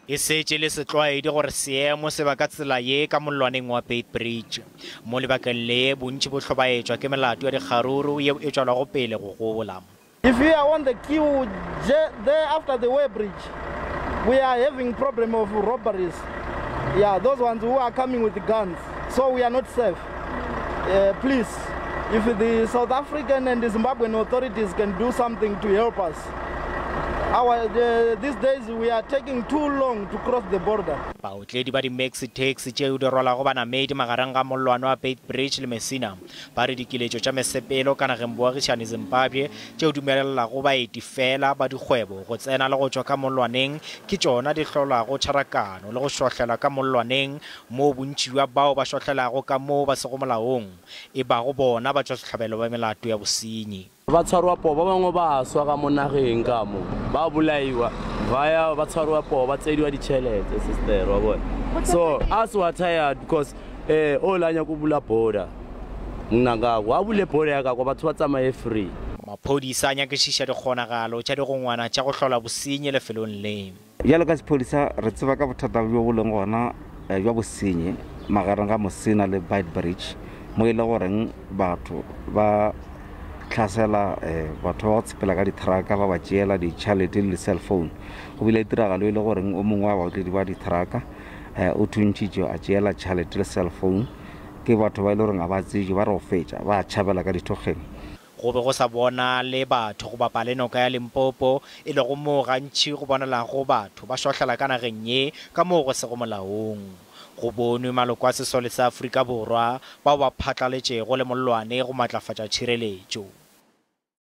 E setse le setlwaedi gore seemo se ba ka tsela ye ka mollwaneng wa Beitbridge. Mo lebakeng le bontši bo tlhobaetswa ke melato ya dikgaruru yeo e tswalwa go pele go gola. If you are on the queue there after the waBeitbridge, we are having problem of robberies. Yeah, those ones who are coming with guns. So we are not safe. Please, if the South African and the Zimbabwean authorities can do something to help us. These days we are taking too long to cross the border. Baotledi ba di-maxi taxi tšeo di rwalago banamedi magareng ga mollwane wa Beitbridge le Musina ba re dikiletšo tša mesepelo ka nageng boagišane Zimbabwe tšeo dumelelago baeti fela ba dikgwebo go tsena le go tšwa ka mollwaneng ke tšona di hlolago tšharakano le go šohlela ka mollwaneng moo bontši bja bao ba šohlelago ka moo ba sego molaong e bago bona ba tšwa sehlabelo ba melato ya bosenyi. Ba tshwarwa po ba bangwe ba swa ka monageng ka mo ba bolaiwa via ba tshwarwa po ba tsediwa ditšhelete sister wa bona. So us were tired because o la nya go bula border mnanga wa bule border ka go batho ba tsamaye free. Maphodisa a nyakišiša dikgonagalo tša digongwana tša go hlola bosenyi lefelong le. Bjalo ka sephodisa re tseba ka bothata bjo bo leng gona bja bosenyi magareng ga Musina le Beitbridge mo e le goreng batho ba tlhasela batho ba go tshepela ka ditiraka ba ba tšeela ditšhelete le cell phone go bile ditiragalo e le goreng o mongwe wa baotledi ba ditiraka o thuntšitšwe a tšeela tšhelete le cell phone ke batho ba e le goreng a ba tsejwe ba re go fetša ba tšhabela ka dithokgeng. Go be go sa bona le batho go bapa le noka ya Limpopo e le go moo gantši go bonelago batho ba šohlela ka nageng ye ka moo go sego molaong. Go bonwe maloko a sesole sa Afrika Borwa bao ba phatlaletšego le mollwane go matlafatša Tšhireletšo.